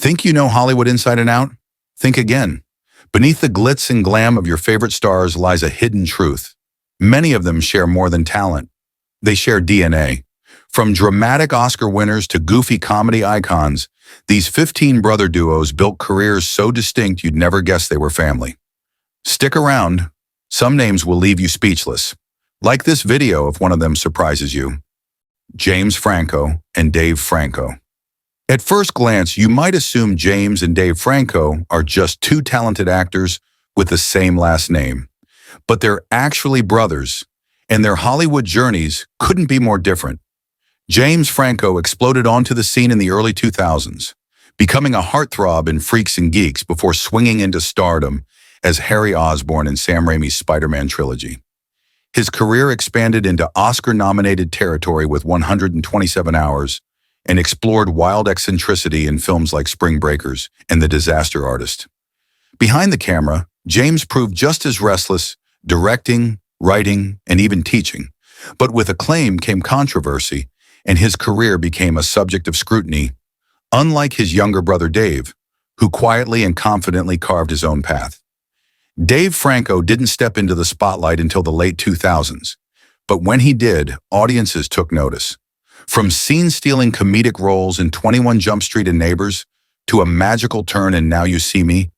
Think you know Hollywood inside and out? Think again. Beneath the glitz and glam of your favorite stars lies a hidden truth. Many of them share more than talent. They share DNA. From dramatic Oscar winners to goofy comedy icons, these 15 brother duos built careers so distinct you'd never guess they were family. Stick around. Some names will leave you speechless. Like this video if one of them surprises you. James Franco and Dave Franco. At first glance, you might assume James and Dave Franco are just two talented actors with the same last name. But they're actually brothers, and their Hollywood journeys couldn't be more different. James Franco exploded onto the scene in the early 2000s, becoming a heartthrob in Freaks and Geeks before swinging into stardom as Harry Osborn in Sam Raimi's Spider-Man trilogy. His career expanded into Oscar-nominated territory with 127 Hours and explored wild eccentricity in films like Spring Breakers and The Disaster Artist. Behind the camera, James proved just as restless, directing, writing, and even teaching. But with acclaim came controversy, and his career became a subject of scrutiny, unlike his younger brother Dave, who quietly and confidently carved his own path. Dave Franco didn't step into the spotlight until the late 2000s, but when he did, audiences took notice. From scene-stealing comedic roles in 21 Jump Street and Neighbors to a magical turn in Now You See Me,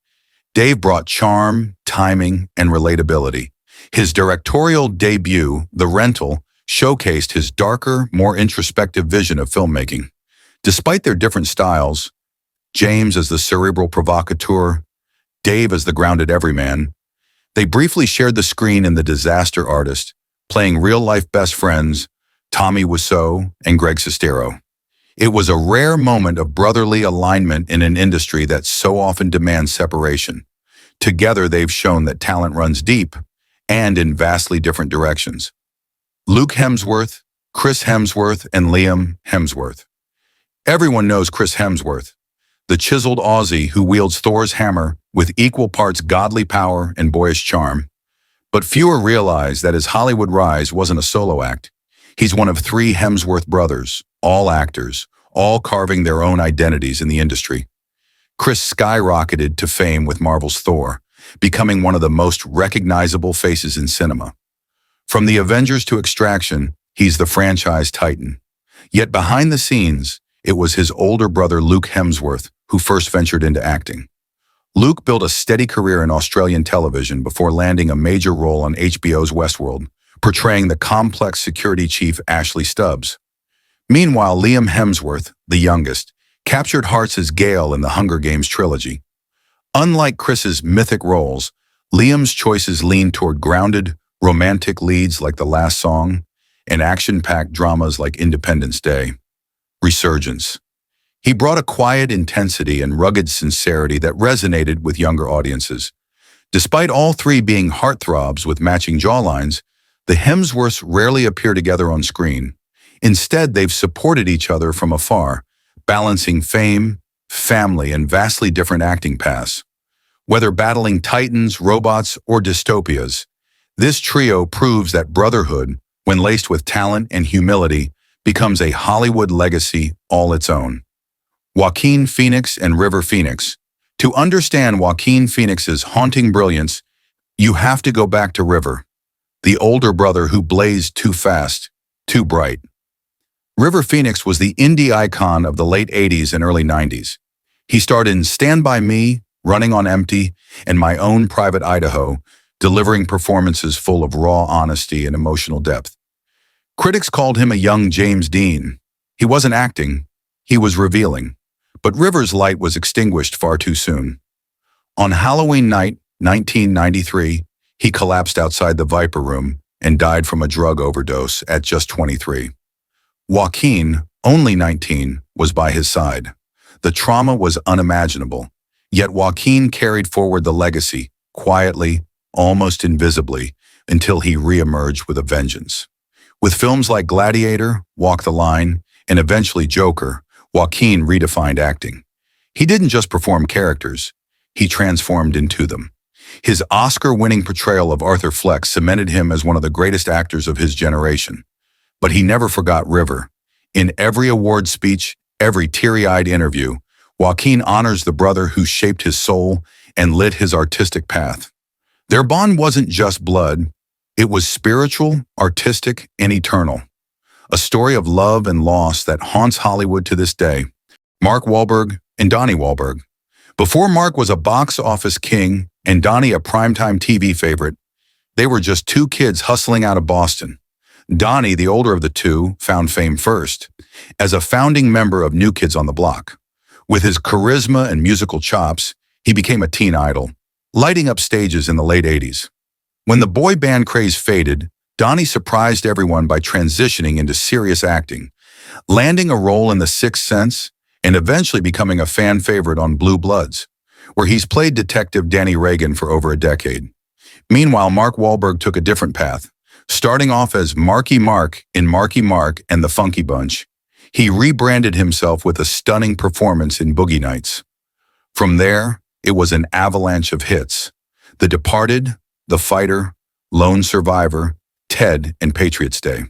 Dave brought charm, timing, and relatability. His directorial debut, The Rental, showcased his darker, more introspective vision of filmmaking. Despite their different styles, James as the cerebral provocateur, Dave as the grounded everyman, they briefly shared the screen in The Disaster Artist, playing real-life best friends Tommy Wiseau and Greg Sestero. It was a rare moment of brotherly alignment in an industry that so often demands separation. Together, they've shown that talent runs deep and in vastly different directions. Luke Hemsworth, Chris Hemsworth, and Liam Hemsworth. Everyone knows Chris Hemsworth, the chiseled Aussie who wields Thor's hammer with equal parts godly power and boyish charm. But fewer realize that his Hollywood rise wasn't a solo act. He's one of three Hemsworth brothers, all actors, all carving their own identities in the industry. Chris skyrocketed to fame with Marvel's Thor, becoming one of the most recognizable faces in cinema. From the Avengers to Extraction, he's the franchise titan. Yet behind the scenes, it was his older brother Luke Hemsworth who first ventured into acting. Luke built a steady career in Australian television before landing a major role on HBO's Westworld, portraying the complex security chief Ashley Stubbs. Meanwhile, Liam Hemsworth, the youngest, captured hearts as Gale in the Hunger Games trilogy. Unlike Chris's mythic roles, Liam's choices leaned toward grounded, romantic leads like The Last Song and action-packed dramas like Independence Day. Resurgence. He brought a quiet intensity and rugged sincerity that resonated with younger audiences. Despite all three being heartthrobs with matching jawlines, the Hemsworths rarely appear together on screen. Instead, they've supported each other from afar, balancing fame, family, and vastly different acting paths. Whether battling titans, robots, or dystopias, this trio proves that brotherhood, when laced with talent and humility, becomes a Hollywood legacy all its own. Joaquin Phoenix and River Phoenix. To understand Joaquin Phoenix's haunting brilliance, you have to go back to River, the older brother who blazed too fast, too bright. River Phoenix was the indie icon of the late 80s and early 90s. He starred in Stand By Me, Running on Empty, and My Own Private Idaho, delivering performances full of raw honesty and emotional depth. Critics called him a young James Dean. He wasn't acting, he was revealing. But River's light was extinguished far too soon. On Halloween night, 1993, he collapsed outside the Viper Room and died from a drug overdose at just 23. Joaquin, only 19, was by his side. The trauma was unimaginable, yet Joaquin carried forward the legacy, quietly, almost invisibly, until he re-emerged with a vengeance. With films like Gladiator, Walk the Line, and eventually Joker, Joaquin redefined acting. He didn't just perform characters, he transformed into them. His Oscar-winning portrayal of Arthur Fleck cemented him as one of the greatest actors of his generation. But he never forgot River. In every award speech, every teary-eyed interview, Joaquin honors the brother who shaped his soul and lit his artistic path. Their bond wasn't just blood, it was spiritual, artistic, and eternal. A story of love and loss that haunts Hollywood to this day. Mark Wahlberg and Donnie Wahlberg. Before Mark was a box office king and Donnie a primetime TV favorite, they were just two kids hustling out of Boston. Donnie, the older of the two, found fame first, as a founding member of New Kids on the Block. With his charisma and musical chops, he became a teen idol, lighting up stages in the late 80s. When the boy band craze faded, Donnie surprised everyone by transitioning into serious acting, landing a role in The Sixth Sense, and eventually becoming a fan favorite on Blue Bloods, where he's played Detective Danny Reagan for over a decade. Meanwhile, Mark Wahlberg took a different path. Starting off as Marky Mark in Marky Mark and the Funky Bunch, he rebranded himself with a stunning performance in Boogie Nights. From there, it was an avalanche of hits. The Departed, The Fighter, Lone Survivor, Ted, and Patriots Day.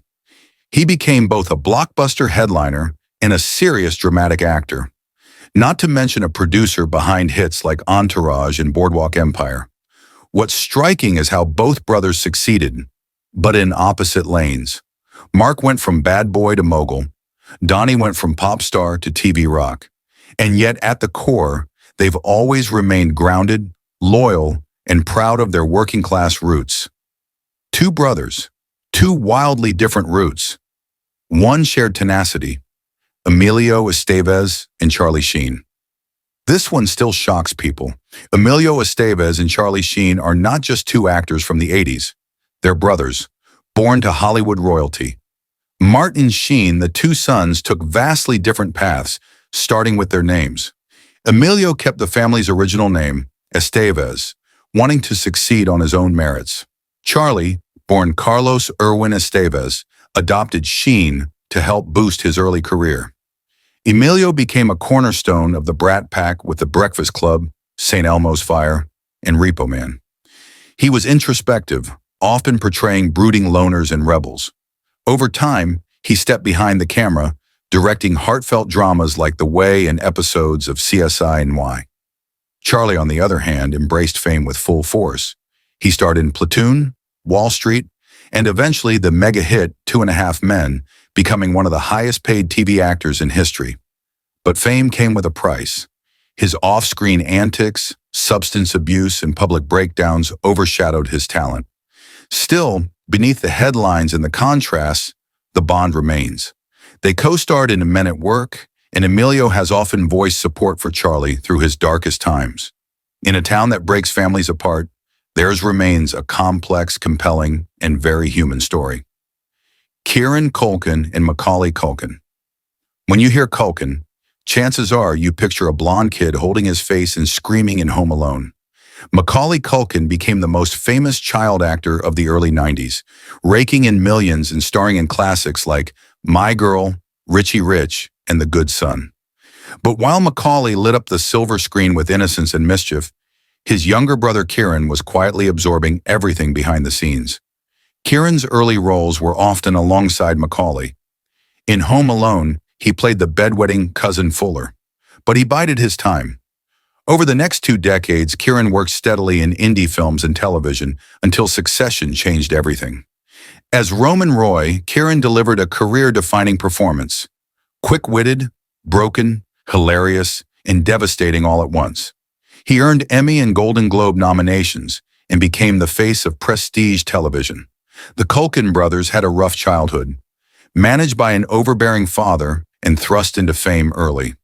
He became both a blockbuster headliner and a serious dramatic actor, not to mention a producer behind hits like Entourage and Boardwalk Empire. What's striking is how both brothers succeeded, but in opposite lanes. Mark went from bad boy to mogul. Donnie went from pop star to TV rock. And yet at the core, they've always remained grounded, loyal, and proud of their working class roots. Two brothers, two wildly different roots. One shared tenacity, Emilio Estevez and Charlie Sheen. This one still shocks people. Emilio Estevez and Charlie Sheen are not just two actors from the 80s. They're brothers, born to Hollywood royalty. Martin Sheen, the two sons, took vastly different paths, starting with their names. Emilio kept the family's original name, Estevez, wanting to succeed on his own merits. Charlie, born Carlos Erwin Estevez, adopted Sheen to help boost his early career. Emilio became a cornerstone of the Brat Pack with The Breakfast Club, St. Elmo's Fire, and Repo Man. He was introspective, often portraying brooding loners and rebels. Over time, he stepped behind the camera, directing heartfelt dramas like The Way and episodes of CSI NY. Charlie, on the other hand, embraced fame with full force. He starred in Platoon, Wall Street, and eventually the mega hit 2.5 Men, becoming one of the highest-paid TV actors in history. But fame came with a price. His off-screen antics, substance abuse, and public breakdowns overshadowed his talent. Still, beneath the headlines and the contrasts, the bond remains. They co-starred in Men at Work, and Emilio has often voiced support for Charlie through his darkest times. In a town that breaks families apart, theirs remains a complex, compelling, and very human story. Kieran Culkin and Macaulay Culkin. When you hear Culkin, chances are you picture a blonde kid holding his face and screaming in Home Alone. Macaulay Culkin became the most famous child actor of the early 90s, raking in millions and starring in classics like My Girl, Richie Rich, and The Good Son. But while Macaulay lit up the silver screen with innocence and mischief, his younger brother Kieran was quietly absorbing everything behind the scenes. Kieran's early roles were often alongside Macaulay. In Home Alone, he played the bedwetting cousin Fuller, but he bided his time. Over the next 2 decades, Kieran worked steadily in indie films and television until Succession changed everything. As Roman Roy, Kieran delivered a career-defining performance. Quick-witted, broken, hilarious, and devastating all at once. He earned Emmy and Golden Globe nominations and became the face of prestige television. The Culkin brothers had a rough childhood, managed by an overbearing father and thrust into fame early.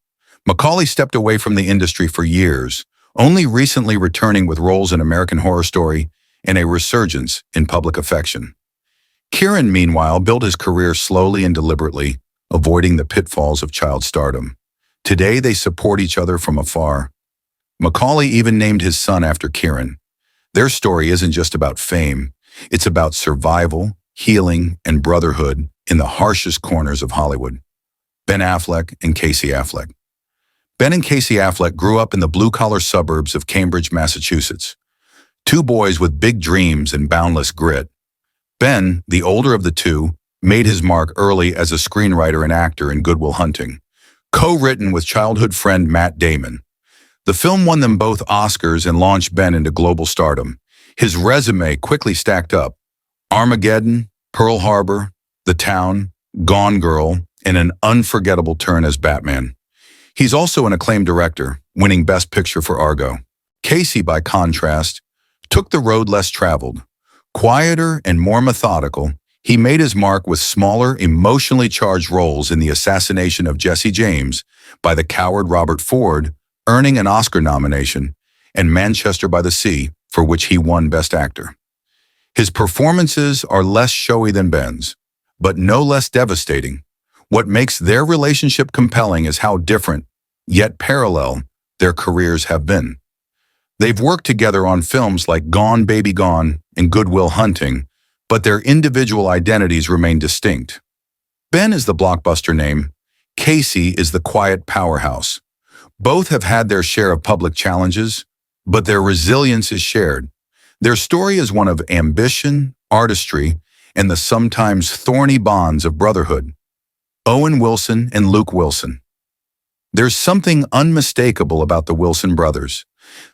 Macaulay stepped away from the industry for years, only recently returning with roles in American Horror Story and a resurgence in public affection. Kieran, meanwhile, built his career slowly and deliberately, avoiding the pitfalls of child stardom. Today, they support each other from afar. Macaulay even named his son after Kieran. Their story isn't just about fame. It's about survival, healing, and brotherhood in the harshest corners of Hollywood. Ben Affleck and Casey Affleck. Ben and Casey Affleck grew up in the blue-collar suburbs of Cambridge, Massachusetts. Two boys with big dreams and boundless grit. Ben, the older of the two, made his mark early as a screenwriter and actor in Good Will Hunting, Co-written with childhood friend Matt Damon. The film won them both Oscars and launched Ben into global stardom. His resume quickly stacked up. Armageddon, Pearl Harbor, The Town, Gone Girl, and an unforgettable turn as Batman. He's also an acclaimed director, winning Best Picture for Argo. Casey, by contrast, took the road less traveled. Quieter and more methodical, he made his mark with smaller, emotionally charged roles in The Assassination of Jesse James by the coward Robert Ford, earning an Oscar nomination, and Manchester by the Sea, for which he won Best Actor. His performances are less showy than Ben's, but no less devastating. What makes their relationship compelling is how different, yet parallel, their careers have been. They've worked together on films like Gone Baby Gone and Good Will Hunting, but their individual identities remain distinct. Ben is the blockbuster name. Casey is the quiet powerhouse. Both have had their share of public challenges, but their resilience is shared. Their story is one of ambition, artistry, and the sometimes thorny bonds of brotherhood. Owen Wilson and Luke Wilson. There's something unmistakable about the Wilson brothers.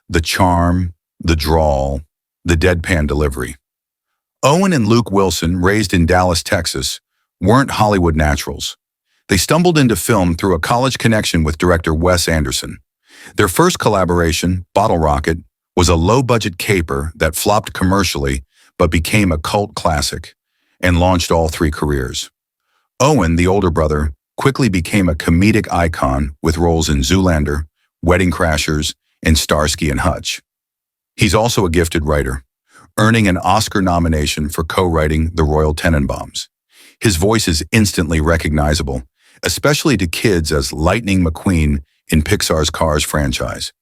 The charm, the drawl, the deadpan delivery. Owen and Luke Wilson, raised in Dallas, Texas, weren't Hollywood naturals. They stumbled into film through a college connection with director Wes Anderson. Their first collaboration, Bottle Rocket, was a low-budget caper that flopped commercially but became a cult classic and launched all three careers. Owen, the older brother, quickly became a comedic icon with roles in Zoolander, Wedding Crashers, and Starsky and Hutch. He's also a gifted writer, earning an Oscar nomination for co-writing The Royal Tenenbaums. His voice is instantly recognizable, especially to kids, as Lightning McQueen in Pixar's Cars franchise.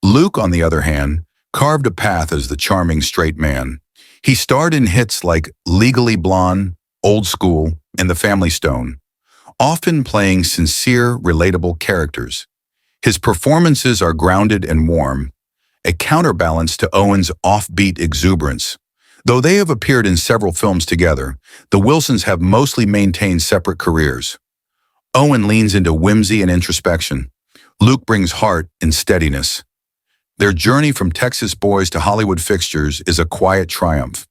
Luke, on the other hand, carved a path as the charming straight man. He starred in hits like Legally Blonde, Old School, and The Family Stone, often playing sincere, relatable characters. His performances are grounded and warm, a counterbalance to Owen's offbeat exuberance. Though they have appeared in several films together, the Wilsons have mostly maintained separate careers. Owen leans into whimsy and introspection. Luke brings heart and steadiness. Their journey from Texas boys to Hollywood fixtures is a quiet triumph,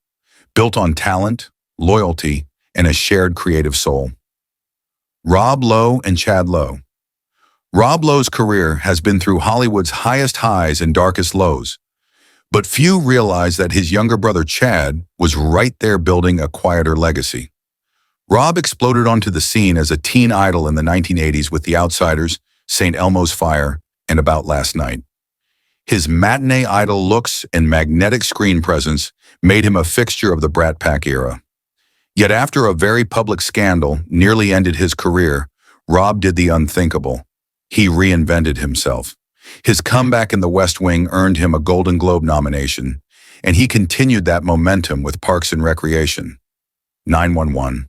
built on talent, loyalty, and a shared creative soul. Rob Lowe and Chad Lowe. Rob Lowe's career has been through Hollywood's highest highs and darkest lows, but few realize that his younger brother Chad was right there building a quieter legacy. Rob exploded onto the scene as a teen idol in the 1980s with The Outsiders, St. Elmo's Fire, and About Last Night. His matinee idol looks and magnetic screen presence made him a fixture of the Brat Pack era. Yet after a very public scandal nearly ended his career, Rob did the unthinkable. He reinvented himself. His comeback in The West Wing earned him a Golden Globe nomination, and he continued that momentum with Parks and Recreation, 911,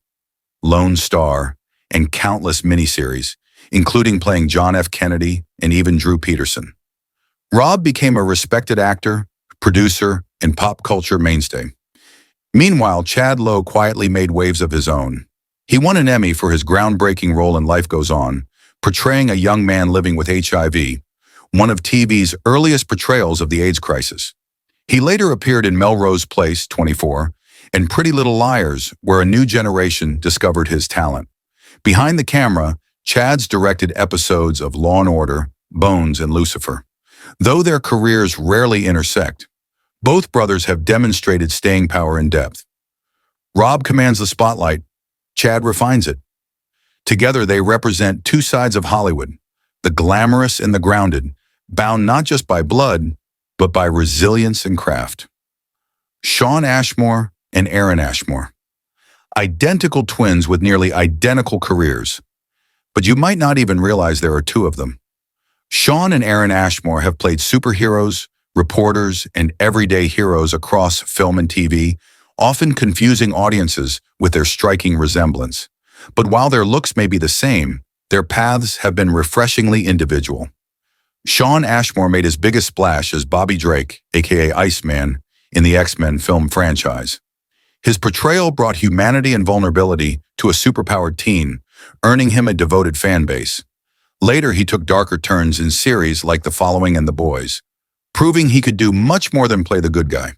Lone Star, and countless miniseries, including playing John F. Kennedy and even Drew Peterson. Rob became a respected actor, producer, and pop culture mainstay. Meanwhile, Chad Lowe quietly made waves of his own. He won an Emmy for his groundbreaking role in Life Goes On, portraying a young man living with HIV, one of TV's earliest portrayals of the AIDS crisis. He later appeared in Melrose Place, 24, and Pretty Little Liars, where a new generation discovered his talent. Behind the camera, Chad's directed episodes of Law & Order, Bones, and Lucifer. Though their careers rarely intersect, both brothers have demonstrated staying power and depth. Rob commands the spotlight, Chad refines it. Together they represent two sides of Hollywood, the glamorous and the grounded, bound not just by blood, but by resilience and craft. Shawn Ashmore and Aaron Ashmore. Identical twins with nearly identical careers, but you might not even realize there are two of them. Shawn and Aaron Ashmore have played superheroes, reporters, and everyday heroes across film and TV, often confusing audiences with their striking resemblance. But while their looks may be the same, their paths have been refreshingly individual. Shawn Ashmore made his biggest splash as Bobby Drake, aka Iceman, in the X-Men film franchise. His portrayal brought humanity and vulnerability to a superpowered teen, earning him a devoted fan base. Later, he took darker turns in series like The Following and The Boys, proving he could do much more than play the good guy.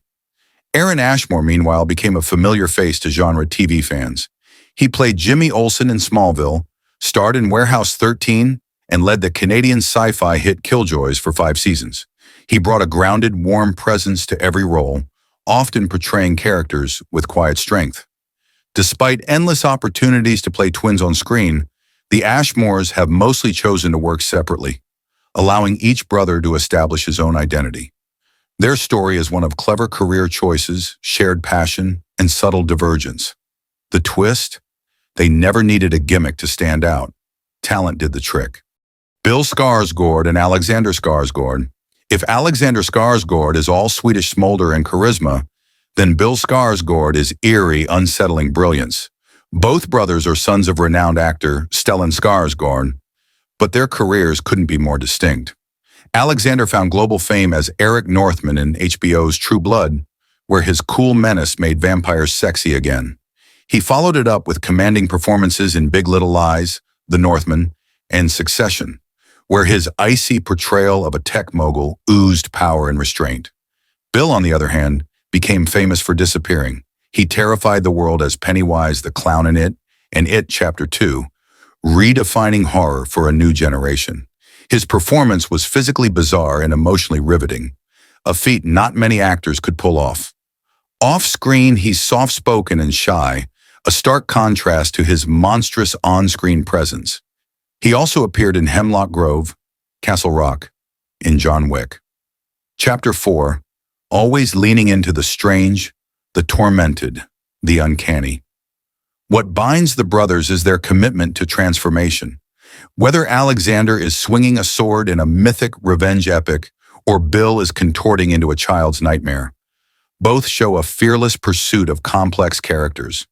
Aaron Ashmore, meanwhile, became a familiar face to genre TV fans. He played Jimmy Olsen in Smallville, starred in Warehouse 13, and led the Canadian sci-fi hit Killjoys for 5 seasons. He brought a grounded, warm presence to every role, often portraying characters with quiet strength. Despite endless opportunities to play twins on screen, the Ashmores have mostly chosen to work separately, allowing each brother to establish his own identity. Their story is one of clever career choices, shared passion, and subtle divergence. The twist? They never needed a gimmick to stand out. Talent did the trick. Bill Skarsgård and Alexander Skarsgård. If Alexander Skarsgård is all Swedish smolder and charisma, then Bill Skarsgård is eerie, unsettling brilliance. Both brothers are sons of renowned actor Stellan Skarsgård, but their careers couldn't be more distinct. Alexander found global fame as Eric Northman in HBO's True Blood, where his cool menace made vampires sexy again. He followed it up with commanding performances in Big Little Lies, The Northman, and Succession, where his icy portrayal of a tech mogul oozed power and restraint. Bill, on the other hand, became famous for disappearing. He terrified the world as Pennywise the Clown in It and It Chapter 2, redefining horror for a new generation. His performance was physically bizarre and emotionally riveting, a feat not many actors could pull off. Off-screen, he's soft-spoken and shy, a stark contrast to his monstrous on-screen presence. He also appeared in Hemlock Grove, Castle Rock, and John Wick. Chapter 4, always leaning into the strange, the tormented, the uncanny. What binds the brothers is their commitment to transformation. Whether Alexander is swinging a sword in a mythic revenge epic or Bill is contorting into a child's nightmare, both show a fearless pursuit of complex characters.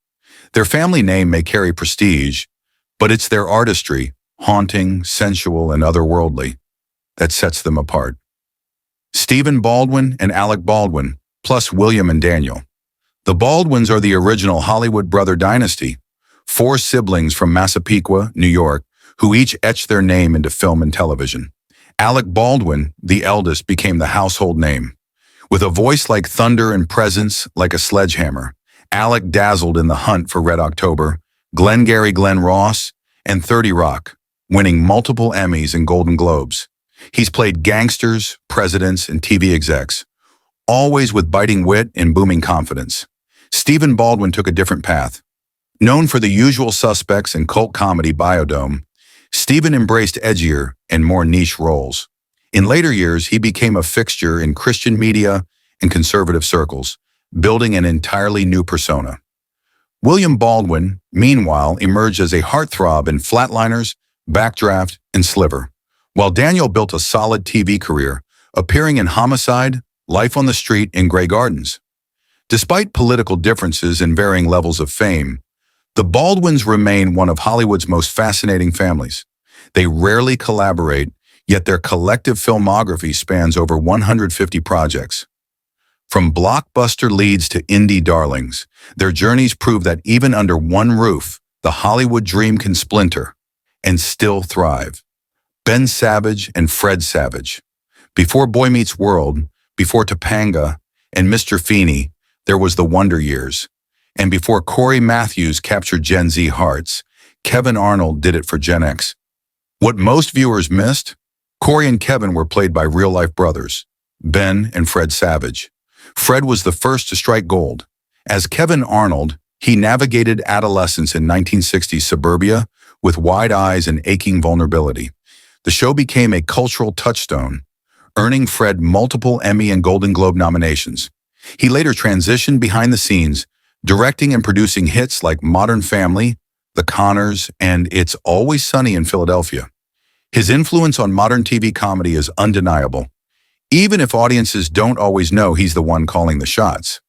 Their family name may carry prestige, but it's their artistry, haunting, sensual, and otherworldly, that sets them apart. Stephen Baldwin and Alec Baldwin, plus William and Daniel. The Baldwins are the original Hollywood brother dynasty, 4 siblings from Massapequa, New York, who each etched their name into film and television. Alec Baldwin, the eldest, became the household name. With a voice like thunder and presence like a sledgehammer, Alec dazzled in The Hunt for Red October, Glengarry Glen Ross, and 30 Rock, winning multiple Emmys and Golden Globes. He's played gangsters, presidents, and TV execs, always with biting wit and booming confidence. Stephen Baldwin took a different path. Known for The Usual Suspects and cult comedy Biodome, Stephen embraced edgier and more niche roles. In later years, he became a fixture in Christian media and conservative circles, building an entirely new persona. William Baldwin, meanwhile, emerged as a heartthrob in Flatliners, Backdraft, and Sliver, while Daniel built a solid TV career, appearing in Homicide, Life on the Street, and Grey Gardens. Despite political differences and varying levels of fame, the Baldwins remain one of Hollywood's most fascinating families. They rarely collaborate, yet their collective filmography spans over 150 projects. From blockbuster leads to indie darlings, their journeys prove that even under one roof, the Hollywood dream can splinter and still thrive. Ben Savage and Fred Savage. Before Boy Meets World, before Topanga and Mr. Feeney, there was the Wonder Years. And before Corey Matthews captured Gen Z hearts, Kevin Arnold did it for Gen X. What most viewers missed? Corey and Kevin were played by real-life brothers, Ben and Fred Savage. Fred was the first to strike gold. As Kevin Arnold, he navigated adolescence in 1960s suburbia with wide eyes and aching vulnerability. The show became a cultural touchstone, earning Fred multiple Emmy and Golden Globe nominations. He later transitioned behind the scenes, directing and producing hits like Modern Family, The Connors, and It's Always Sunny in Philadelphia. His influence on modern TV comedy is undeniable, even if audiences don't always know he's the one calling the shots.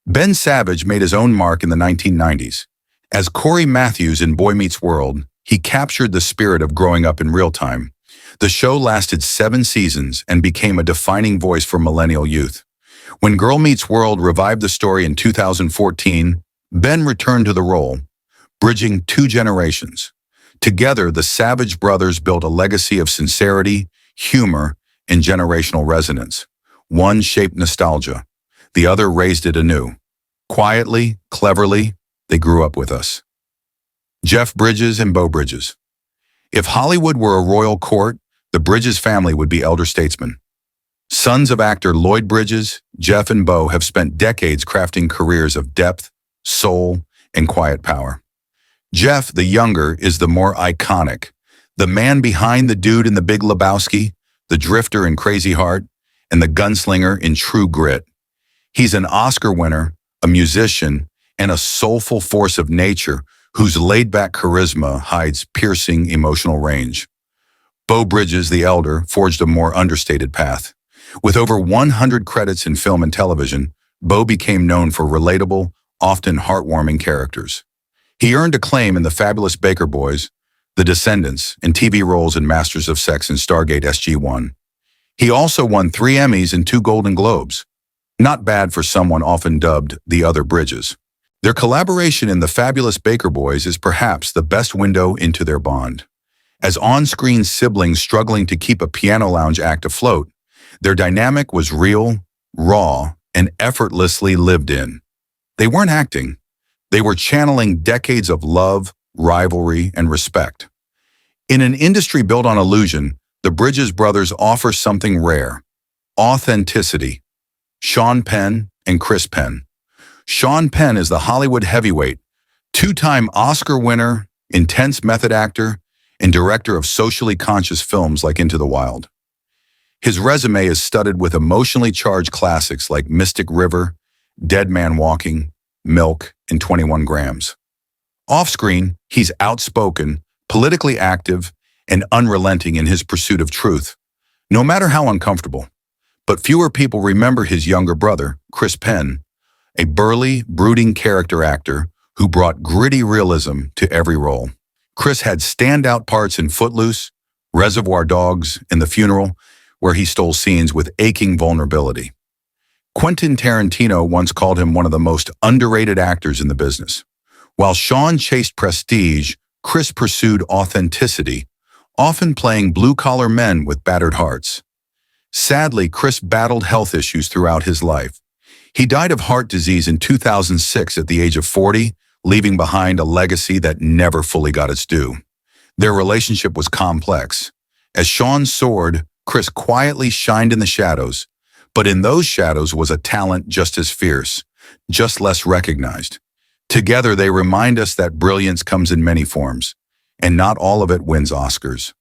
Ben Savage made his own mark in the 1990s. As Corey Matthews in Boy Meets World, he captured the spirit of growing up in real time. The show lasted 7 seasons and became a defining voice for millennial youth. When Girl Meets World revived the story in 2014, Ben returned to the role, bridging 2 generations. Together, the Savage brothers built a legacy of sincerity, humor, and generational resonance. One shaped nostalgia. The other raised it anew. Quietly, cleverly, they grew up with us. Jeff Bridges and Beau Bridges. If Hollywood were a royal court, the Bridges family would be elder statesmen. Sons of actor Lloyd Bridges, Jeff and Beau have spent decades crafting careers of depth, soul, and quiet power. Jeff, the younger, is the more iconic. The man behind the dude in The Big Lebowski, the drifter in Crazy Heart, and the gunslinger in True Grit. He's an Oscar winner, a musician, and a soulful force of nature whose laid-back charisma hides piercing emotional range. Beau Bridges, the elder, forged a more understated path. With over 100 credits in film and television, Beau became known for relatable, often heartwarming characters. He earned acclaim in The Fabulous Baker Boys, The Descendants, and TV roles in Masters of Sex and Stargate SG-1. He also won 3 Emmys and 2 Golden Globes. Not bad for someone often dubbed the other Bridges. Their collaboration in The Fabulous Baker Boys is perhaps the best window into their bond. As on-screen siblings struggling to keep a piano lounge act afloat, their dynamic was real, raw, and effortlessly lived in. They weren't acting. They were channeling decades of love, rivalry, and respect. In an industry built on illusion, the Bridges brothers offer something rare: authenticity. Sean Penn and Chris Penn. Sean Penn is the Hollywood heavyweight, 2-time Oscar winner, intense method actor, and director of socially conscious films like Into the Wild. His resume is studded with emotionally charged classics like Mystic River, Dead Man Walking, Milk, and 21 Grams. Off-screen, he's outspoken, politically active, and unrelenting in his pursuit of truth, no matter how uncomfortable. But fewer people remember his younger brother, Chris Penn, a burly, brooding character actor who brought gritty realism to every role. Chris had standout parts in Footloose, Reservoir Dogs, and The Funeral, where he stole scenes with aching vulnerability. Quentin Tarantino once called him one of the most underrated actors in the business. While Shawn chased prestige, Chris pursued authenticity, often playing blue-collar men with battered hearts. Sadly, Chris battled health issues throughout his life. He died of heart disease in 2006 at the age of 40, leaving behind a legacy that never fully got its due. Their relationship was complex. As Shawn soared, Chris quietly shined in the shadows, but in those shadows was a talent just as fierce, just less recognized. Together, they remind us that brilliance comes in many forms, and not all of it wins Oscars.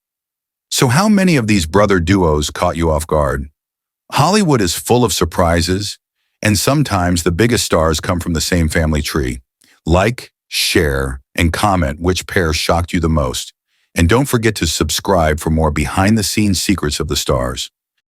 So how many of these brother duos caught you off guard? Hollywood is full of surprises, and sometimes the biggest stars come from the same family tree. Like, share, and comment which pair shocked you the most. And don't forget to subscribe for more behind-the-scenes secrets of the stars.